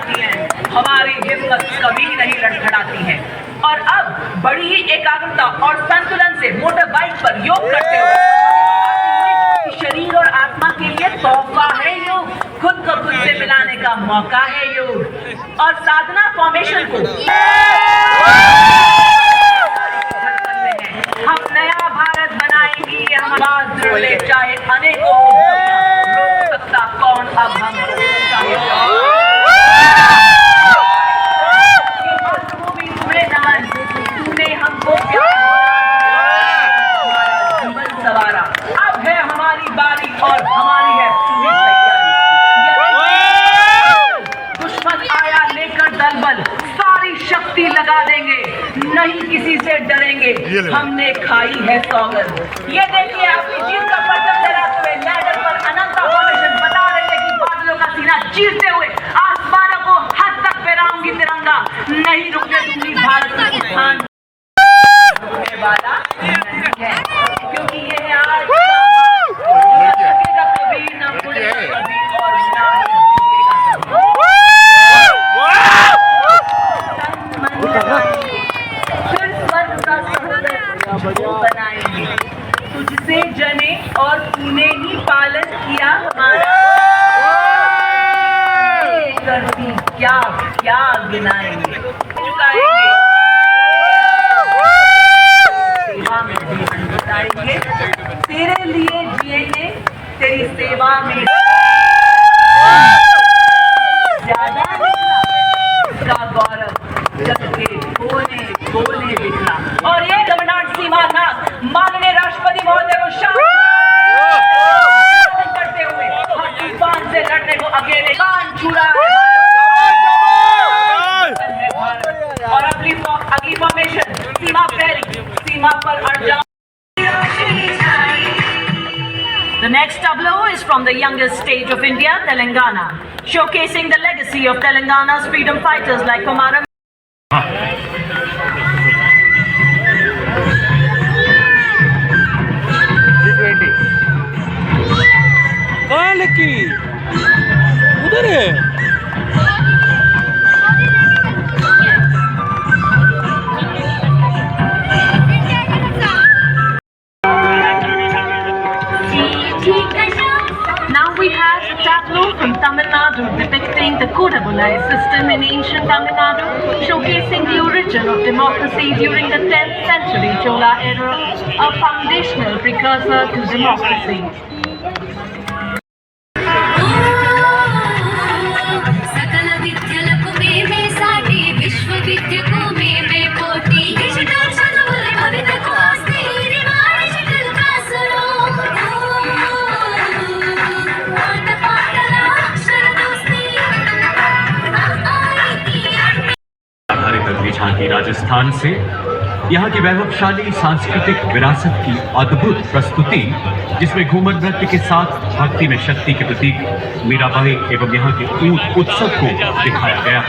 जाती हैं, हमारी हिम्मत कभी नहीं लड़खड़ाती है। और अब बड़ी ही एकाग्रता और संतुलन से मोटर बाइक पर योग करते हुए शरीर और आत्मा के लिए तोहफा है योग, खुद को खुद से मिलाने का मौका है योग। और साधना फॉर्मेशन को हम नया भारत बनाएंगे, हम आवाज दृढ़ चाहे अनेकों रोक सकता कौन अब हम तूने हमको जीवन सवारा, अब है हमारी बारी और हमारी है पूरी तैयारी। दुश्मन आया लेकर दलबल, सारी शक्ति लगा देंगे, नहीं किसी से डरेंगे, हमने खाई है सौगंध। ये देखिए अपनी जीत का परचम लहराते हुए लैडर पर अनंता फॉर्मेशन बता रहे थे कि बादलों का सीना चीरते हुए आसमानों को हद तक फहराऊंगी तिरंगा, नहीं रुकने दूंगी भारत का उत्थान वाला नहीं है, क्योंकि ये है आज कभी न भूलेगा कभी और ना फिर स्वर्ग का समुद्र बनाएंगे, तुझसे जने और तूने ही पालन किया हमारा, करती क्या क्या गिनाएंगे, चुकाएंगे बताएंगे, तेरे लिए जिएंगे, तेरी सेवा में ज्यादा का गौरव जग के कोने कोने बिखरा। और ये घमंड सीमा नाथ माननीय राष्ट्रपति महोदय को शामिल करते हुए तूफान से लड़ने को अकेले कान छुड़ा और अगली फॉर्मेशन सीमा पहली, सीमा पर अड़ जाओ। The next tableau is from the youngest state of India, Telangana, showcasing the legacy of Telangana's freedom fighters like Kumaram. उधर है। From Tamil Nadu, depicting the Kodavulai system in ancient Tamil Nadu, showcasing the origin of democracy during the 10th century Chola era, a foundational precursor to democracy. झांकी राजस्थान से यहाँ की वैभवशाली सांस्कृतिक विरासत की अद्भुत प्रस्तुति, जिसमें घूमर नृत्य के साथ भक्ति में शक्ति के प्रतीक मीराबाई एवं यहाँ के ऊंट उत्सव को दिखाया गया।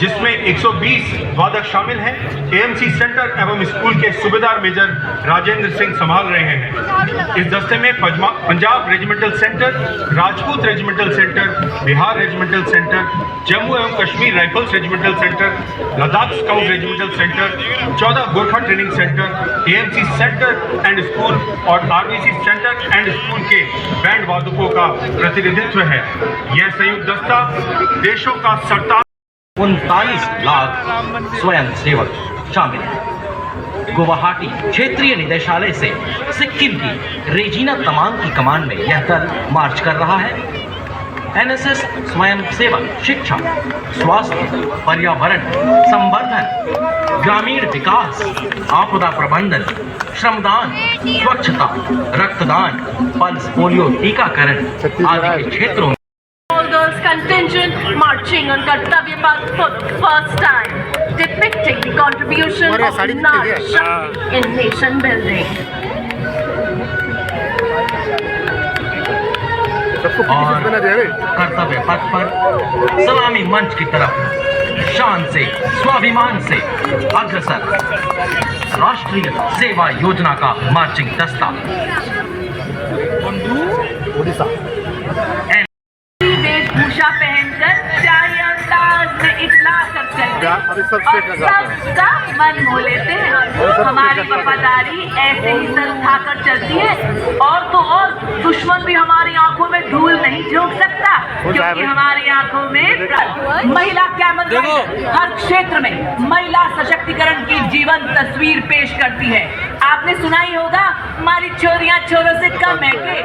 जिसमें 120 वादक शामिल हैं। एएमसी सेंटर एवं स्कूल के सूबेदार मेजर राजेंद्र सिंह संभाल रहे हैं। इस दस्ते में Punjab regimental centre, Rajput regimental centre, Bihar regimental centre, Jammu एवं Kashmir rifles regimental centre, Ladakh scout regimental centre, 14 Gorkha training centre, AMC centre and school और आरबीसी सेंटर एंड स्कूल के बैंड वादकों का प्रतिनिधित्व है। यह संयुक्त दस्ता देशों का 39 लाख स्वयं सेवक शामिल हैं। गुवाहाटी क्षेत्रीय निदेशालय से सिक्किम की रेजिना तमांग की कमान में यह दल मार्च कर रहा है। एनएसएस स्वयं सेवक शिक्षा, स्वास्थ्य, पर्यावरण संवर्धन, ग्रामीण विकास, आपदा प्रबंधन, श्रमदान, स्वच्छता, रक्तदान, पल्स पोलियो टीकाकरण आदि के क्षेत्रों All girls contingent marching on Kartavya Path for the first time, depicting the contribution of Nari Shakti in nation building. और कर्तव्य पथ पर सलामी मंच की तरफ शान से, स्वाभिमान से अग्रसर राष्ट्रीय सेवा योजना का मार्चिंग दस्ता वेशभूषा पहनकर शाही अंदाज में इखलास करते हैं और सबका मन मोह लेते हैं। हमारी वफादारी ऐसे ही सर उठाकर चलती है और तो और दुश्मन भी हमारी आंखों में धूल नहीं झोंक सकता, क्योंकि हमारी आंखों में महिला कैमल हर क्षेत्र में महिला सशक्तिकरण की जीवन तस्वीर पेश करती है। आपने सुना ही होगा, हमारी चोरियां चोरों से कम है के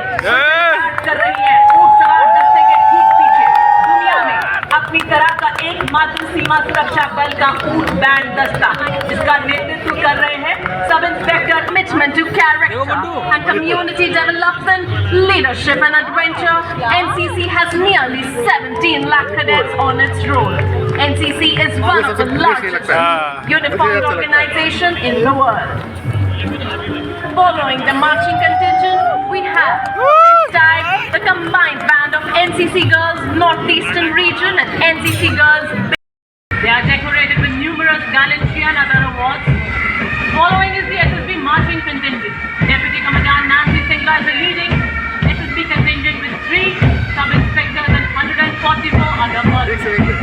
कर रही है। ऊंट सवार दस्ते के ठीक पीछे दुनिया में अपनी तरह का एकमात्र सीमा सुरक्षा बल का ऊंट बैंड दस्ता, जिसका नेतृत्व कर रहे हैं sub inspector Commitment to character and community development, leadership and adventure, NCC has nearly 17 lakh cadets on its roll. NCC is one of the largest uniformed organization in the world. Following the marching contingent, we have this time the combined band of NCC Girls Northeastern Region and NCC Girls. They are decorated with numerous gallantry and other awards. Following is the SSB marching contingent. Deputy Commandant Nancy Singla is the leading SSB contingent with 3 sub-inspectors and 144 other personnel.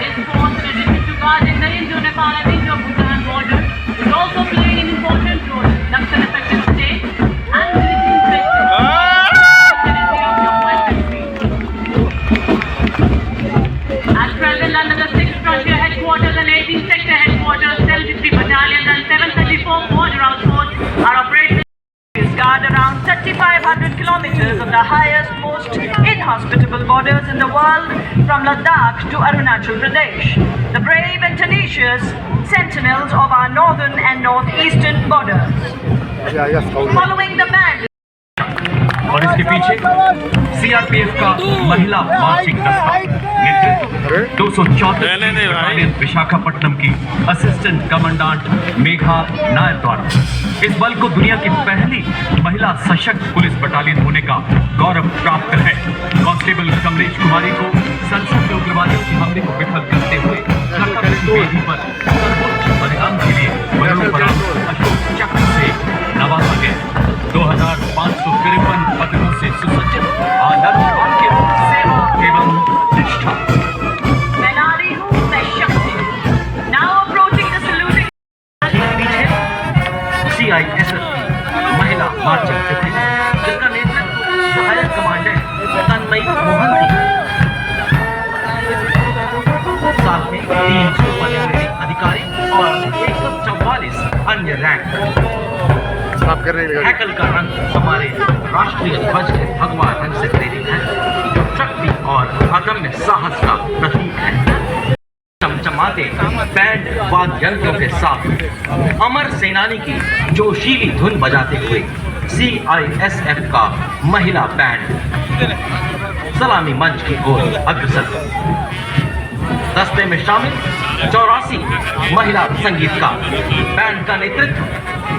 This force, in addition to guarding the Indo-Nepal and Indo-Bhutan border, is also playing an important role in Naxal-affected states and military inspections of Jammu and Kashmir. At present, under the 6th Frontier Headquarters and 18th Sector Headquarters, 750 battalions and 734 border outposts are operating. Guard around 3,500 kilometers of the highest, most inhospitable borders in the world, from Ladakh to Arunachal Pradesh. The brave and tenacious sentinels of our northern and northeastern borders. Following the band. और इसके पीछे CRPF का महिला marching दस्ता, नेतृत्व 234 battalion Visakhapatnam की assistant commandant Megha Nair द्वारा। इस बल को दुनिया की पहली महिला सशक्त पुलिस बटालियन होने का गौरव प्राप्त है। कांस्टेबल कमलेश कुमारी को संसद में उग्रवादियों के हमले को विफल करते हुए कर्तव्य वेदी पर सर्वोच्च बलिदान के लिए मरणोपरांत अशोक चक्र से नवाजा गया। 2553 पदकों से सुसज्जित आदर्श वाक्य सेवा एवं निष्ठा। मैं नारी हूँ, मैं शक्ति। Now approaching the saluting. CISF महिला मार्चिंग डिवीजन, जिसका नेतृत्व सहायक कमांडेंट तन्मयी मोहन थी। साथ में 300 पदोन्नत अधिकारी और 144 अन्य रैंक। हैकल का रंग हमारे राष्ट्रीय ध्वज के भगवा रंग से प्रेरित है, जो शक्ति और अदम्य साहस का प्रतीक है। चमचमाते बैंड वाद्य यंत्रों के साथ अमर सेनानी की जोशीली धुन बजाते हुए CISF का महिला बैंड सलामी मंच की ओर अग्रसर। दस्ते में शामिल 84 महिला संगीतकार। बैंड का नेतृत्व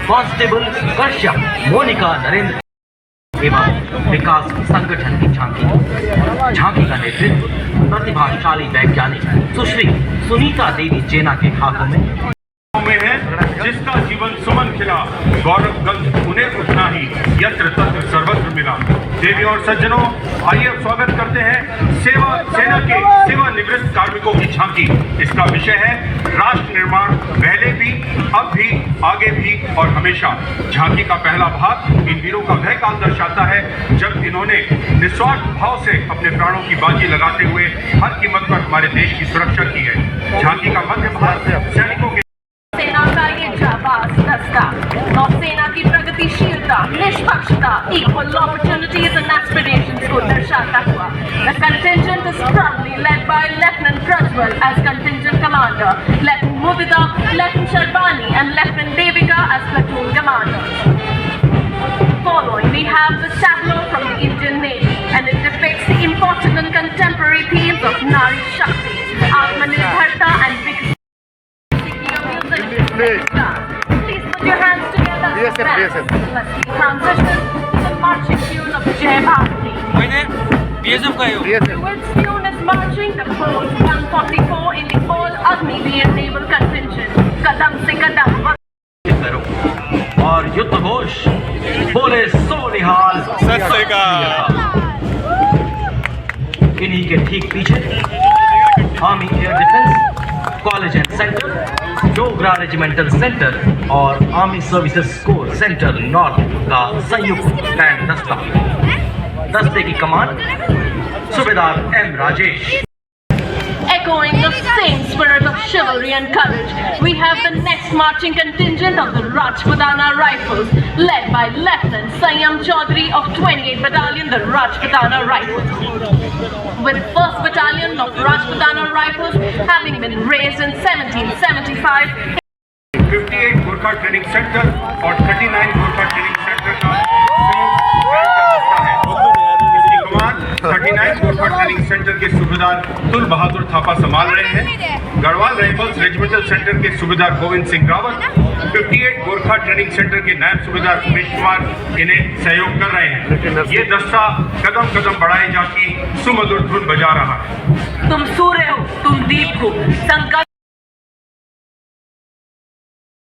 कांस्टेबल कश्यप मोनिका नरेंद्र। एवं विकास संगठन की झांकी का नेतृत्व प्रतिभाशाली वैज्ञानिक सुश्री सुनीता देवी जैना के हाथों में है, जिसका जीवन सुमन खिला, गौरव गंध उन्हें उठना ही यत्र तत्र सर्वत्र मिला। देवी और सज्जनों, आइए अब स्वागत करते हैं सेना के सेवानिवृत्त कार्मिकों की झांकी। इसका विषय है राष्ट्र निर्माण, पहले भी, अब भी, आगे भी और हमेशा। झांकी का पहला भाग इन वीरों का वह काल दर्शाता है जब इन्होंने निस्वार्थ भाव से अपने प्राणों की बाजी लगाते हुए हर कीमत पर हमारे देश की सुरक्षा की है। झांकी का मध्य भाग सैनिकों के सेना का ये जाबाज दस्ता, नौसेना की प्रगतिशीलता, निष्पक्षता, equal opportunities and aspirations को दर्शाता हुआ। The contingent is proudly led by Lieutenant Prajwal as contingent commander, Lieutenant Mudita, Lieutenant Sharbani and Lieutenant Devika as platoon commanders. Following, we have the tableau from the Indian Navy, and it depicts the important and contemporary themes of Nari Shakti, Atmanirbharta and Viksit. Please put your hands together. Let's transition to the marching tune of Jai Bharati. BSF का है वो। Which tune is marching the Force 144 in the All Agniveer Naval Contingent. कदम से कदम करो और युद्ध घोष बोले सो निहाल। इन्हीं के ठीक पीछे army air defence college and centre, Dogra regimental centre और army services corps centre north का संयुक्त बैंड दस्ता। दस्ते की कमान सूबेदार M Rajesh. Echoing the same spirit of chivalry and courage, we have the next marching contingent of the Rajputana Rifles, led by Lieutenant Sanyam Chaudhary of 28th Battalion, the Rajputana Rifles. With 1st Battalion of Rajputana Rifles having been raised in 1775, 58 Gorkha training centre और 39 Gorkha training centre का संयुक्त band का दस्ता है। इसकी कमान 39 Gorkha training centre के सूबेदार तुल बहादुर थापा संभाल रहे हैं। गढ़वाल राइफल्स रेजिमेंटल सेंटर के सूबेदार गोविंद सिंह रावत 58 गोरखा ट्रेनिंग सेंटर के नायब सूबेदार उमेश कुमार इन्हें सहयोग कर रहे हैं। ये दस्ता कदम कदम बढ़ाए जाती सुमधुर धुन बजा रहा है। तुम सूर्य हो, तुम दीप हो, संकल्प